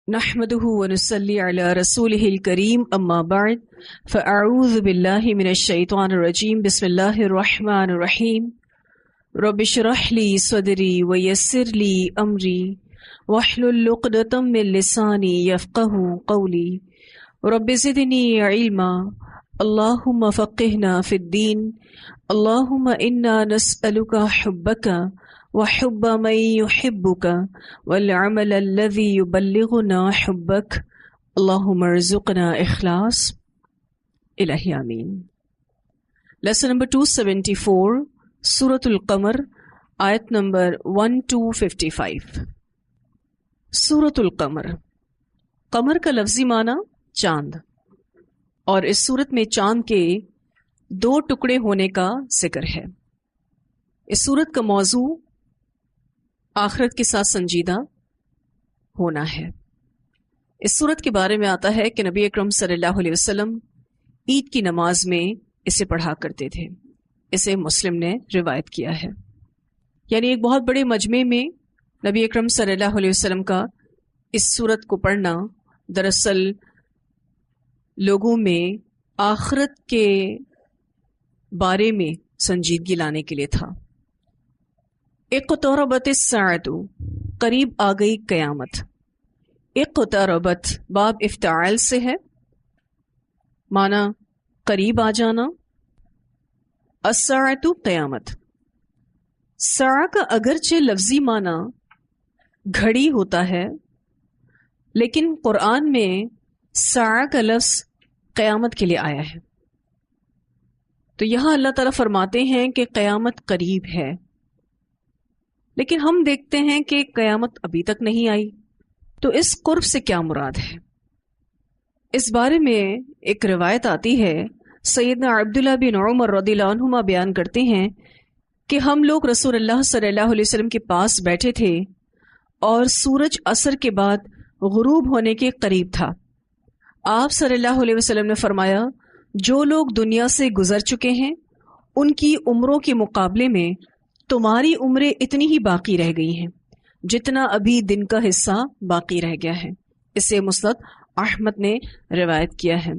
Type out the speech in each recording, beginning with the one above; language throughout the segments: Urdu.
نحمده ونصلي على رسوله الكريم اما بعد فاعوذ بالله من الشيطان الرجيم بسم الله الرحمن الرحيم رب اشرح لي صدري ويسر لي امري واحلل عقدة من لساني يفقهوا قولي رب زدني علما اللهم فقهنا في الدين اللهم انا نسألك حبك وحب من يحبك والعمل الذي يبلغنا حبك اللهم ارزقنا اخلاص الہی آمین۔ لیسن نمبر 274 سورۃ القمر، آیت نمبر 1 to 55۔ سورۃ القمر، قمر کا لفظی معنی چاند، اور اس سورت میں چاند کے 2 ٹکڑے ہونے کا ذکر ہے۔ اس سورت کا موضوع آخرت کے ساتھ سنجیدہ ہونا ہے۔ اس سورت کے بارے میں آتا ہے کہ نبی اکرم صلی اللہ علیہ وسلم عید کی نماز میں اسے پڑھا کرتے تھے۔ اسے مسلم نے روایت کیا ہے۔ یعنی ایک بہت بڑے مجمع میں نبی اکرم صلی اللہ علیہ وسلم کا اس سورت کو پڑھنا دراصل لوگوں میں آخرت کے بارے میں سنجیدگی لانے کے لیے تھا۔ اقتربت الساعۃ، قریب آ گئی قیامت۔ اقتربت باب افتعال سے ہے، معنی قریب آ جانا۔ الساعۃ قیامت۔ ساعہ کا اگرچہ لفظی معنی گھڑی ہوتا ہے، لیکن قرآن میں ساعہ کا لفظ قیامت کے لیے آیا ہے۔ تو یہاں اللہ تعالیٰ فرماتے ہیں کہ قیامت قریب ہے، لیکن ہم دیکھتے ہیں کہ قیامت ابھی تک نہیں آئی۔ تو اس قرب سے کیا مراد ہے؟ اس بارے میں ایک روایت آتی ہے، سیدنا عبداللہ بن عمر رضی اللہ عنہما بیان کرتے ہیں کہ ہم لوگ رسول اللہ صلی اللہ علیہ وسلم کے پاس بیٹھے تھے اور سورج عصر کے بعد غروب ہونے کے قریب تھا۔ آپ صلی اللہ علیہ وسلم نے فرمایا، جو لوگ دنیا سے گزر چکے ہیں ان کی عمروں کے مقابلے میں تمہاری عمریں اتنی ہی باقی رہ گئی ہیں جتنا ابھی دن کا حصہ باقی رہ گیا ہے۔ اسے مسند احمد نے روایت کیا ہے۔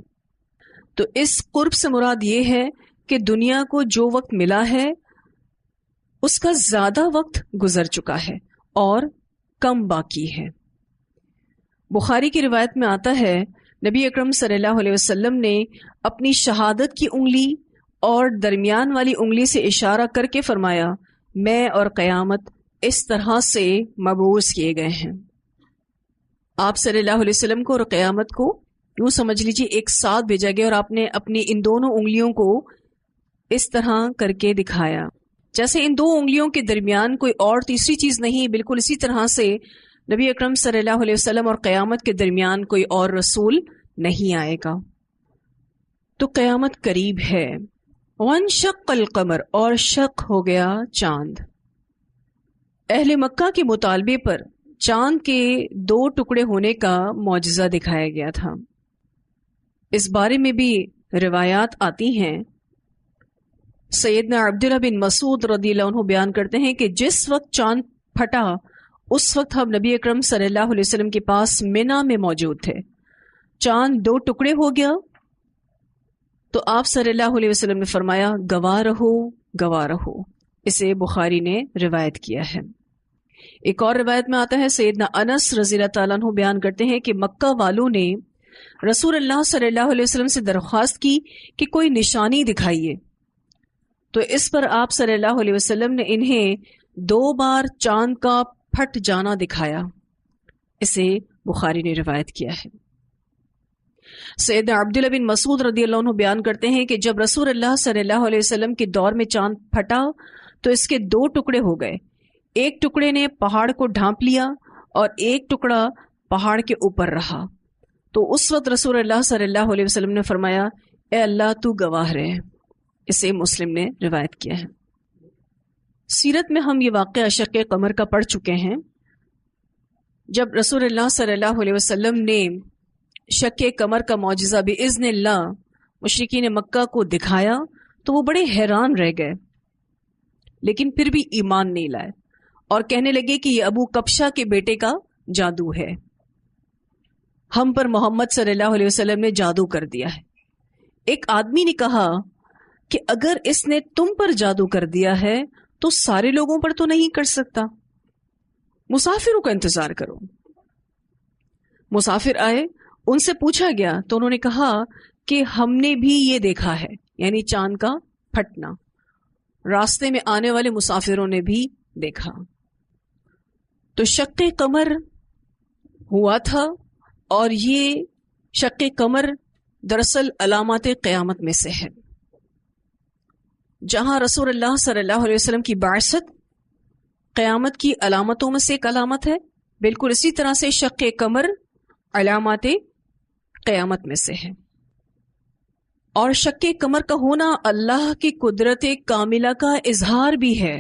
تو اس قرب سے مراد یہ ہے کہ دنیا کو جو وقت ملا ہے اس کا زیادہ وقت گزر چکا ہے اور کم باقی ہے۔ بخاری کی روایت میں آتا ہے، نبی اکرم صلی اللہ علیہ وسلم نے اپنی شہادت کی انگلی اور درمیان والی انگلی سے اشارہ کر کے فرمایا، میں اور قیامت اس طرح سے مبعوث کیے گئے ہیں۔ آپ صلی اللہ علیہ وسلم کو اور قیامت کو یوں سمجھ لیجیے ایک ساتھ بھیجا گیا، اور آپ نے اپنی ان دونوں انگلیوں کو اس طرح کر کے دکھایا جیسے ان 2 انگلیوں کے درمیان کوئی اور تیسری چیز نہیں۔ بالکل اسی طرح سے نبی اکرم صلی اللہ علیہ وسلم اور قیامت کے درمیان کوئی اور رسول نہیں آئے گا۔ تو قیامت قریب ہے۔ وانشق القمر، اور شق ہو گیا چاند۔ اہل مکہ کے مطالبے پر چاند کے 2 ٹکڑے ہونے کا معجزہ دکھایا گیا تھا۔ اس بارے میں بھی روایات آتی ہیں۔ سیدنا عبداللہ بن مسعود رضی اللہ عنہ بیان کرتے ہیں کہ جس وقت چاند پھٹا اس وقت ہم نبی اکرم صلی اللہ علیہ وسلم کے پاس مینا میں موجود تھے۔ چاند 2 ٹکڑے ہو گیا تو آپ صلی اللہ علیہ وسلم نے فرمایا، گواہ رہو گواہ رہو۔ اسے بخاری نے روایت کیا ہے۔ ایک اور روایت میں آتا ہے، سیدنا انس رضی اللہ تعالیٰ عنہ بیان کرتے ہیں کہ مکہ والوں نے رسول اللہ صلی اللہ علیہ وسلم سے درخواست کی کہ کوئی نشانی دکھائیے، تو اس پر آپ صلی اللہ علیہ وسلم نے انہیں 2 بار چاند کا پھٹ جانا دکھایا۔ اسے بخاری نے روایت کیا ہے۔ سیدنا عبداللہ بن مسعود رضی اللہ عنہ بیان کرتے ہیں کہ جب رسول اللہ صلی اللہ علیہ وسلم کے دور میں چاند پھٹا تو اس کے 2 ٹکڑے ہو گئے۔ ایک ٹکڑے نے پہاڑ کو ڈھانپ لیا اور ایک ٹکڑا پہاڑ کے اوپر رہا۔ تو اس وقت رسول اللہ صلی اللہ علیہ وسلم نے فرمایا، اے اللہ تو گواہ رہے۔ اسے مسلم نے روایت کیا ہے۔ سیرت میں ہم یہ واقعہ شق قمر کا پڑھ چکے ہیں۔ جب رسول اللہ صلی اللہ علیہ وسلم نے شق قمر کا معجزہ باذن اللہ مشرکین مکہ کو دکھایا تو وہ بڑے حیران رہ گئے، لیکن پھر بھی ایمان نہیں لائے اور کہنے لگے کہ یہ ابو کبشہ کے بیٹے کا جادو ہے۔ ہم پر محمد صلی اللہ علیہ وسلم نے جادو کر دیا ہے. ایک آدمی نے کہا کہ اگر اس نے تم پر جادو کر دیا ہے تو سارے لوگوں پر تو نہیں کر سکتا، مسافروں کا انتظار کرو. مسافر آئے، ان سے پوچھا گیا تو انہوں نے کہا کہ ہم نے بھی یہ دیکھا ہے، یعنی چاند کا پھٹنا راستے میں آنے والے مسافروں نے بھی دیکھا. تو شق قمر ہوا تھا، اور یہ شق قمر دراصل علامات قیامت میں سے ہے. جہاں رسول اللہ صلی اللہ علیہ وسلم کی بعثت قیامت کی علامتوں میں سے ایک علامت ہے، بالکل اسی طرح سے شق قمر علامات قیامت میں سے ہے. اور شق قمر کا ہونا اللہ کی قدرت کاملہ کا اظہار بھی ہے،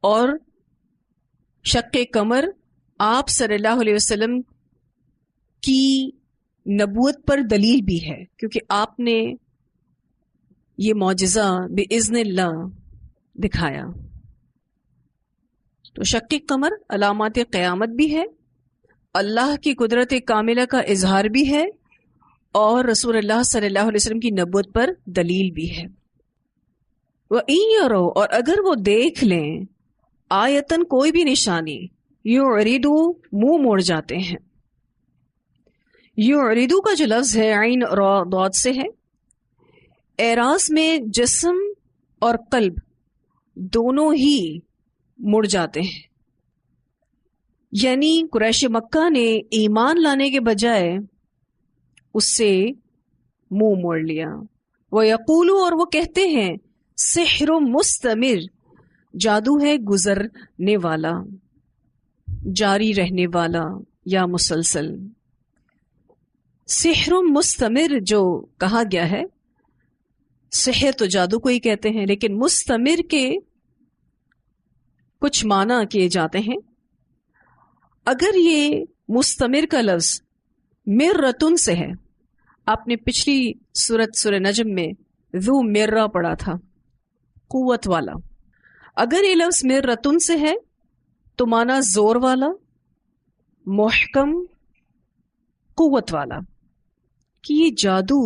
اور شق قمر آپ صلی اللہ علیہ وسلم کی نبوت پر دلیل بھی ہے، کیونکہ آپ نے یہ معجزہ بِإِذْنِ اللہ دکھایا. تو شق قمر علامات قیامت بھی ہے، اللہ کی قدرت کاملہ کا اظہار بھی ہے، اور رسول اللہ صلی اللہ علیہ وسلم کی نبوت پر دلیل بھی ہے. وَإِن يَرَوْا، اور اگر وہ دیکھ لیں، آیتن کوئی بھی نشانی، یعرضوا منہ موڑ جاتے ہیں. یعرضوا کا جو لفظ ہے عین را ضاد سے ہے. اعراض میں جسم اور قلب دونوں ہی مڑ جاتے ہیں، یعنی قریش مکہ نے ایمان لانے کے بجائے اس سے منہ موڑ لیا. وَيَقُولُوا، اور وہ کہتے ہیں، سحر مستمر، جادو ہے گزرنے والا، جاری رہنے والا یا مسلسل. سحر مستمر جو کہا گیا ہے، سحر تو جادو کو ہی کہتے ہیں، لیکن مستمر کے کچھ معنی کیے جاتے ہیں. اگر یہ مستمر کا لفظ مرتن سے ہے، آپ نے پچھلی سورہ نجم میں ذو مرہ پڑھا تھا، قوت والا. اگر یہ لفظ مرتن سے ہے تو معنی زور والا، محکم، قوت والا، کہ یہ جادو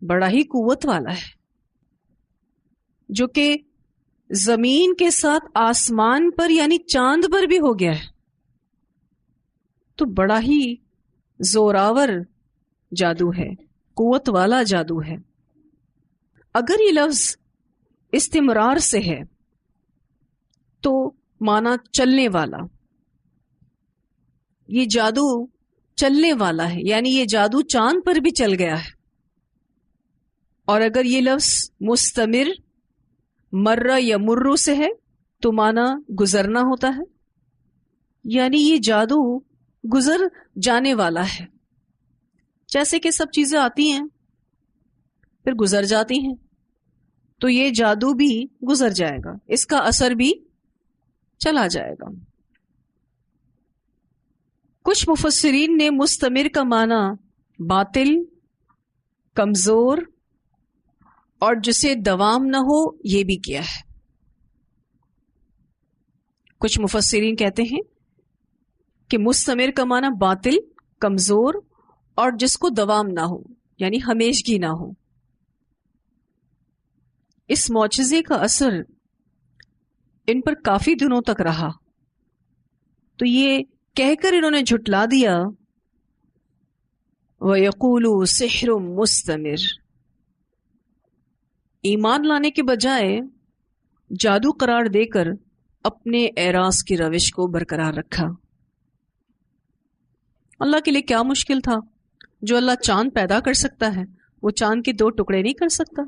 بڑا ہی قوت والا ہے، جو کہ زمین کے ساتھ آسمان پر یعنی چاند پر بھی ہو گیا ہے. تو بڑا ہی زوراور جادو ہے، قوت والا جادو ہے. اگر یہ لفظ استمرار سے ہے تو معنی چلنے والا، یہ جادو چلنے والا ہے، یعنی یہ جادو چاند پر بھی چل گیا ہے. اور اگر یہ لفظ مستمر مرہ یا مرو سے ہے تو معنی گزرنا ہوتا ہے، یعنی یہ جادو گزر جانے والا ہے. جیسے کہ سب چیزیں آتی ہیں پھر گزر جاتی ہیں، تو یہ جادو بھی گزر جائے گا، اس کا اثر بھی چلا جائے گا. کچھ مفسرین نے مستمر کا معنی باطل، کمزور اور جسے دوام نہ ہو یہ بھی کیا ہے. کچھ مفسرین کہتے ہیں کہ مستمر کا معنی باطل، کمزور اور جس کو دوام نہ ہو، یعنی ہمیشگی نہ ہو. اس معجزے کا اثر ان پر کافی دنوں تک رہا، تو یہ کہہ کر انہوں نے جھٹلا دیا، وَيَقُولُوا سِحْرٌ مُسْتَمِرٌ، ایمان لانے کے بجائے جادو قرار دے کر اپنے اعراض کی روش کو برقرار رکھا. اللہ کے لیے کیا مشکل تھا؟ جو اللہ چاند پیدا کر سکتا ہے وہ چاند کے 2 ٹکڑے نہیں کر سکتا؟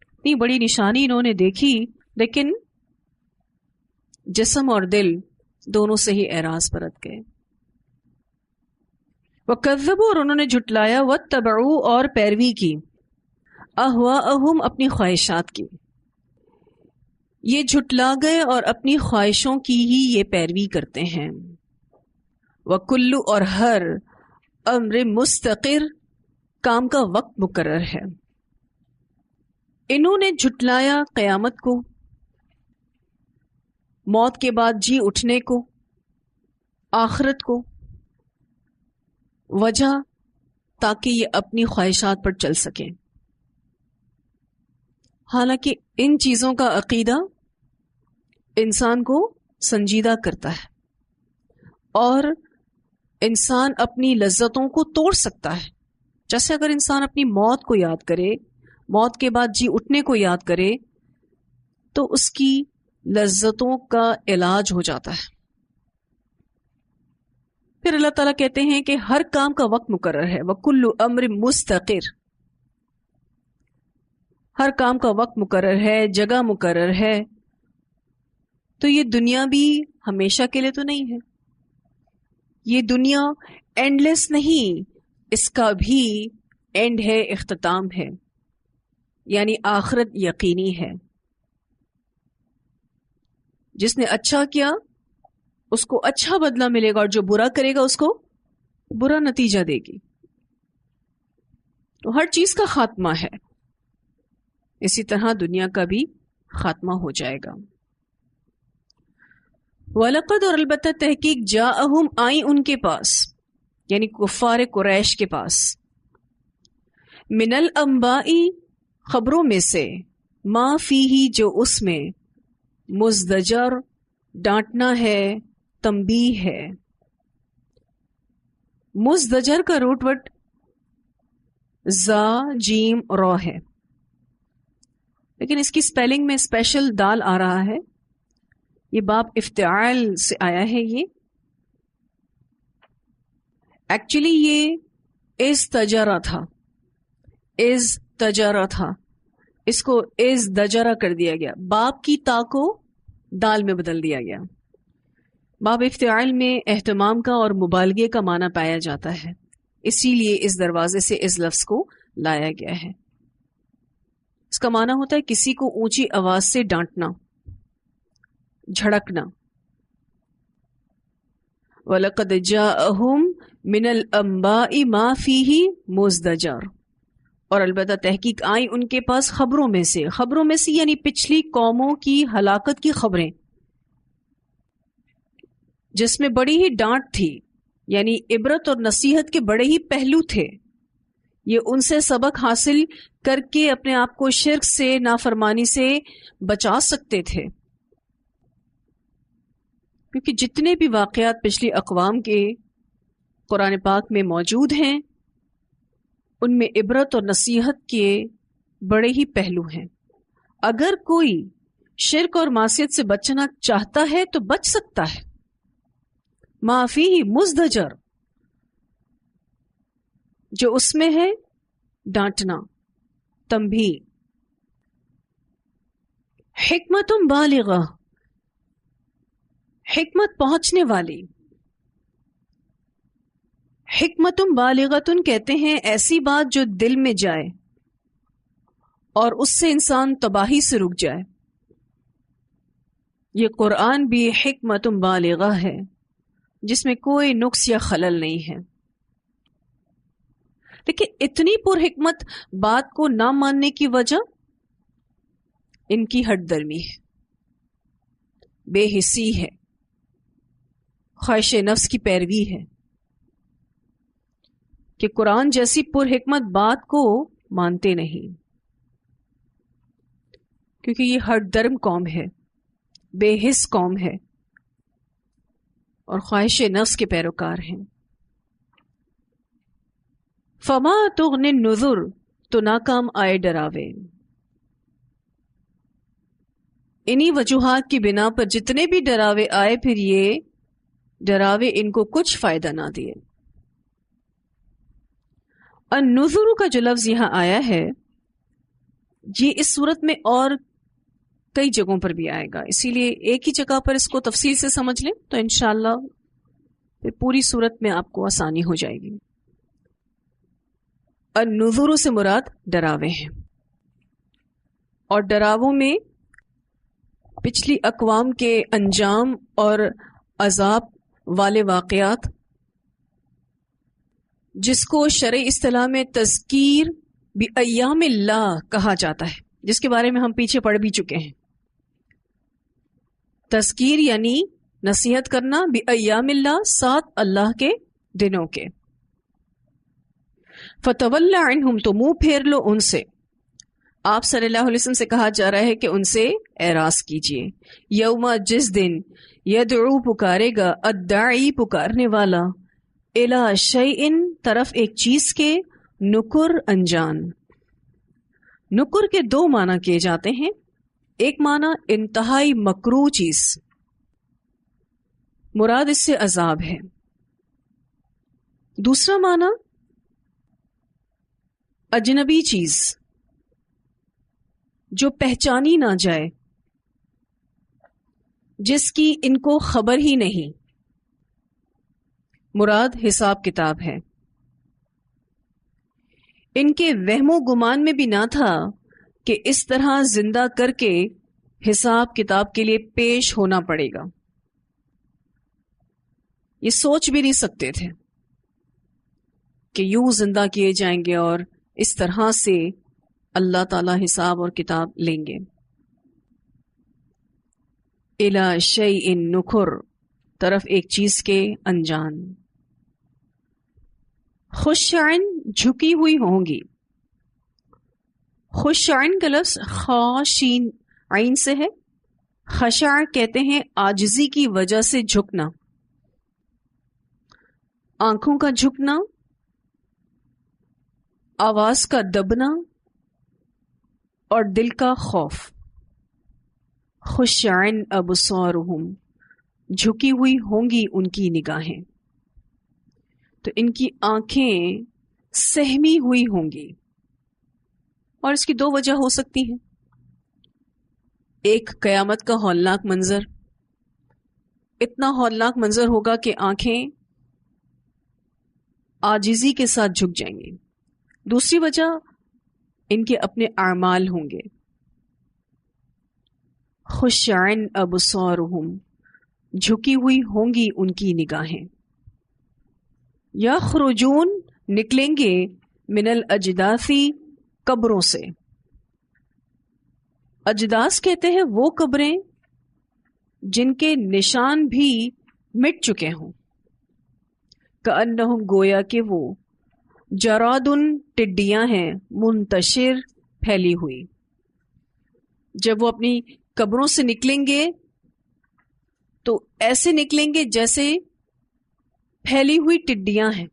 اتنی بڑی نشانی انہوں نے دیکھی، لیکن جسم اور دل دونوں سے ہی اعراض پرت گئے. وَكَذَّبُوا، اور انہوں نے جھٹلایا، وَاتَّبَعُوا، اور پیروی کی، اہواءہم، اپنی خواہشات کی. یہ جھٹلا گئے اور اپنی خواہشوں کی ہی یہ پیروی کرتے ہیں. وَكُلُّ، اور ہر امر مستقر، کام کا وقت مقرر ہے. انہوں نے جھٹلایا قیامت کو، موت کے بعد جی اٹھنے کو، آخرت کو وجہ تاکہ یہ اپنی خواہشات پر چل سکیں. حالانکہ ان چیزوں کا عقیدہ انسان کو سنجیدہ کرتا ہے اور انسان اپنی لذتوں کو توڑ سکتا ہے. جیسے اگر انسان اپنی موت کو یاد کرے، موت کے بعد جی اٹھنے کو یاد کرے، تو اس کی لذتوں کا علاج ہو جاتا ہے. پھر اللہ تعالیٰ کہتے ہیں کہ ہر کام کا وقت مقرر ہے، وَكُلُّ أَمْرٍ مُسْتَقِرٍ، ہر کام کا وقت مقرر ہے، جگہ مقرر ہے. تو یہ دنیا بھی ہمیشہ کے لیے تو نہیں ہے، یہ دنیا اینڈ لیس نہیں، اس کا بھی اینڈ ہے، اختتام ہے، یعنی آخرت یقینی ہے. جس نے اچھا کیا اس کو اچھا بدلہ ملے گا، اور جو برا کرے گا اس کو برا نتیجہ دے گی. تو ہر چیز کا خاتمہ ہے، اسی طرح دنیا کا بھی خاتمہ ہو جائے گا. وَلَقَدْ، اور البتہ تحقیق، جاءہم، آئی ان کے پاس، یعنی کفار قریش کے پاس، من الانباء، خبروں میں سے، ما فیہ، جو اس میں، مزدجر، ڈانٹنا ہے، تنبیہ ہے. مزدجر کا روٹ وٹ زا جیم رو ہے، لیکن اس کی سپیلنگ میں اسپیشل دال آ رہا ہے. یہ باب افتعال سے آیا ہے. یہ ایکچولی یہ از تجارہ تھا، از تجارہ تھا، اس کو از دجرہ کر دیا گیا، باب کی تا کو دال میں بدل دیا گیا. باب افتعال میں اہتمام کا اور مبالغے کا معنی پایا جاتا ہے، اسی لیے اس دروازے سے اس لفظ کو لایا گیا ہے. اس کا معنی ہوتا ہے کسی کو اونچی آواز سے ڈانٹنا، جھڑکنا. وَلَقَدْ جَاءَهُمْ مِنَ الْأَنْبَاءِ مَا فِيهِ مُزْدَجَرٌ، اور البتہ تحقیق آئی ان کے پاس خبروں میں سے، خبروں میں سے یعنی پچھلی قوموں کی ہلاکت کی خبریں، جس میں بڑی ہی ڈانٹ تھی، یعنی عبرت اور نصیحت کے بڑے ہی پہلو تھے. یہ ان سے سبق حاصل کر کے اپنے آپ کو شرک سے، نافرمانی سے بچا سکتے تھے. کیونکہ جتنے بھی واقعات پچھلی اقوام کے قرآن پاک میں موجود ہیں، ان میں عبرت اور نصیحت کے بڑے ہی پہلو ہیں. اگر کوئی شرک اور معصیت سے بچنا چاہتا ہے تو بچ سکتا ہے. ما فیہ مزدجر، جو اس میں ہے ڈانٹنا، تنبیہ. حکمت بالغہ، حکمت پہنچنے والی. حکمت بالغتن کہتے ہیں ایسی بات جو دل میں جائے اور اس سے انسان تباہی سے رک جائے. یہ قرآن بھی حکمت بالغہ ہے، جس میں کوئی نقص یا خلل نہیں ہے. لیکن اتنی پر حکمت بات کو نہ ماننے کی وجہ ان کی ہٹ درمی ہے، بے حسی ہے، خواہش نفس کی پیروی ہے، کہ قرآن جیسی پر حکمت بات کو مانتے نہیں. کیونکہ یہ ہٹ درم قوم ہے، بے حس قوم ہے، اور خواہش نفس کے پیروکار ہیں. فما تغنی النذر، تو ناکام آئے ڈراوے. انہی وجوہات کی بنا پر جتنے بھی ڈراوے آئے، پھر یہ ڈراوے ان کو کچھ فائدہ نہ دیے. النذر کا جو لفظ یہاں آیا ہے، یہ اس صورت میں اور کئی جگہوں پر بھی آئے گا، اسی لیے ایک ہی جگہ پر اس کو تفصیل سے سمجھ لیں تو انشاءاللہ پھر پوری صورت میں آپ کو آسانی ہو جائے گی. النذر سے مراد ڈراوے ہیں، اور ڈراووں میں پچھلی اقوام کے انجام اور عذاب والے واقعات، جس کو شرعی اصطلاح میں تذکیر بایام اللہ کہا جاتا ہے، جس کے بارے میں ہم پیچھے پڑھ بھی چکے ہیں. تذکیر یعنی نصیحت کرنا بِأَيَّامِ اللہ، 7 اللہ کے دنوں کے. فَتَوَلَّ عَنْهُمْ، تو منہ پھیر لو ان سے. آپ صلی اللہ علیہ وسلم سے کہا جا رہا ہے کہ ان سے اعراض کیجیے. یوم، جس دن، یدعو پکارے گا، الداعی پکارنے والا، الی شیء طرف ایک چیز کے، نکر انجان. نکر کے 2 معنی کیے جاتے ہیں. ایک معنی انتہائی مکروہ چیز، مراد اس سے عذاب ہے. دوسرا معنی اجنبی چیز جو پہچانی نہ جائے، جس کی ان کو خبر ہی نہیں. مراد حساب کتاب ہے. ان کے وہم و گمان میں بھی نہ تھا کہ اس طرح زندہ کر کے حساب کتاب کے لیے پیش ہونا پڑے گا. یہ سوچ بھی نہیں سکتے تھے کہ یوں زندہ کیے جائیں گے اور اس طرح سے اللہ تعالی حساب اور کتاب لیں گے. الی شیء نکر، طرف ایک چیز کے انجان. خشعن، جھکی ہوئی ہوں گی. خشعن کا لفظ خاشین عین سے ہے. خشع کہتے ہیں عاجزی کی وجہ سے جھکنا، آنکھوں کا جھکنا، آواز کا دبنا اور دل کا خوف. خشعن ابصارہم، جھکی ہوئی ہوں گی ان کی نگاہیں. تو ان کی آنکھیں سہمی ہوئی ہوں گی. اور اس کی 2 وجہ ہو سکتی ہیں. ایک، قیامت کا ہولناک منظر، اتنا ہولناک منظر ہوگا کہ آنکھیں عاجزی کے ساتھ جھک جائیں گی. دوسری وجہ ان کے اپنے اعمال ہوں گے. خشعن ابصارہم، جھکی ہوئی ہوں گی ان کی نگاہیں. یخرجون، نکلیں گے، من الاجداث، قبروں سے. اجداث کہتے ہیں وہ قبریں جن کے نشان بھی مٹ چکے ہوں. کأنہم، گویا کہ وہ، جراد، ٹڈیاں ہیں، منتشر، پھیلی ہوئی. جب وہ اپنی قبروں سے نکلیں گے تو ایسے نکلیں گے جیسے پھیلی ہوئی ٹڈیاں ہیں.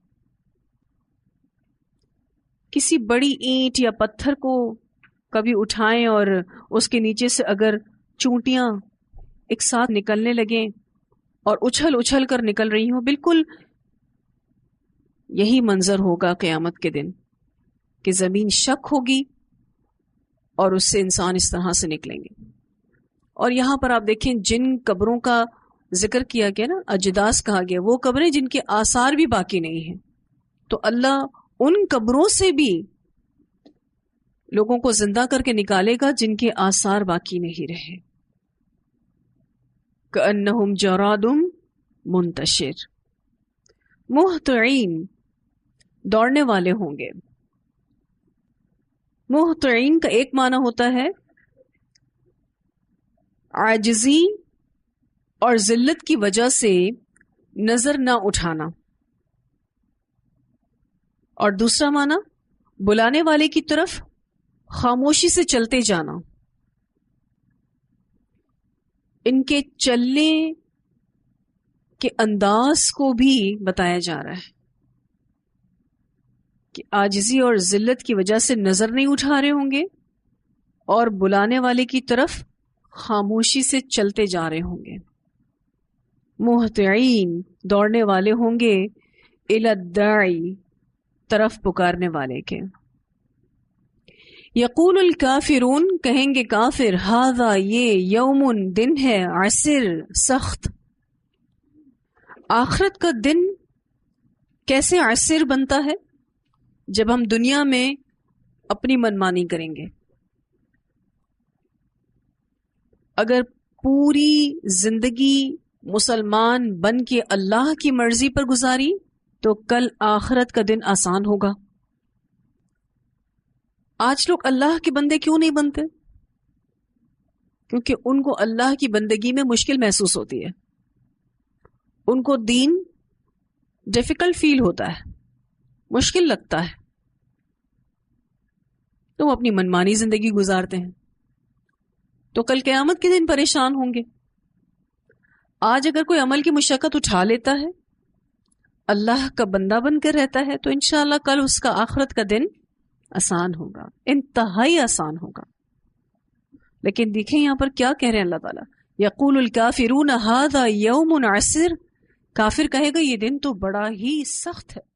کسی بڑی اینٹ یا پتھر کو کبھی اٹھائیں اور اس کے نیچے سے اگر چونٹیاں ایک ساتھ نکلنے لگیں اور اچھل اچھل کر نکل رہی ہوں، بالکل یہی منظر ہوگا قیامت کے دن کہ زمین شک ہوگی اور اس سے انسان اس طرح سے نکلیں گے. اور یہاں پر آپ دیکھیں جن قبروں کا ذکر کیا گیا نا، اجداث کہا گیا، وہ قبریں جن کے آثار بھی باقی نہیں ہیں. تو اللہ ان قبروں سے بھی لوگوں کو زندہ کر کے نکالے گا جن کے آثار باقی نہیں رہے. کأنہم جراد منتشر. مہطعین، دوڑنے والے ہوں گے. مہطعین کا ایک معنی ہوتا ہے عاجزی اور ذلت کی وجہ سے نظر نہ اٹھانا، اور دوسرا معنی بلانے والے کی طرف خاموشی سے چلتے جانا. ان کے چلنے کے انداز کو بھی بتایا جا رہا ہے کہ عاجزی اور ذلت کی وجہ سے نظر نہیں اٹھا رہے ہوں گے اور بلانے والے کی طرف خاموشی سے چلتے جا رہے ہوں گے. مہطعین، دوڑنے والے ہوں گے، الی الداعی، طرف پکارنے والے کے. یقول الکافرون، کہیں گے کافر، ھذا، یہ، یوم، دن ہے، عسر، سخت. آخرت کا دن کیسے عسر بنتا ہے؟ جب ہم دنیا میں اپنی منمانی کریں گے. اگر پوری زندگی مسلمان بن کے اللہ کی مرضی پر گزاری تو کل آخرت کا دن آسان ہوگا. آج لوگ اللہ کے بندے کیوں نہیں بنتے؟ کیونکہ ان کو اللہ کی بندگی میں مشکل محسوس ہوتی ہے. ان کو دین ڈیفیکلٹ فیل ہوتا ہے، مشکل لگتا ہے، تو وہ اپنی منمانی زندگی گزارتے ہیں، تو کل قیامت کے دن پریشان ہوں گے۔ آج اگر کوئی عمل کی مشقت اٹھا لیتا ہے، اللہ کا بندہ بن کر رہتا ہے، تو انشاءاللہ کل اس کا آخرت کا دن آسان ہوگا، انتہائی آسان ہوگا۔ لیکن دیکھیں یہاں پر کیا کہہ رہے ہیں اللہ تعالیٰ، یقول الکافرون ھذا یوم عسر، کافر کہے گا یہ دن تو بڑا ہی سخت ہے۔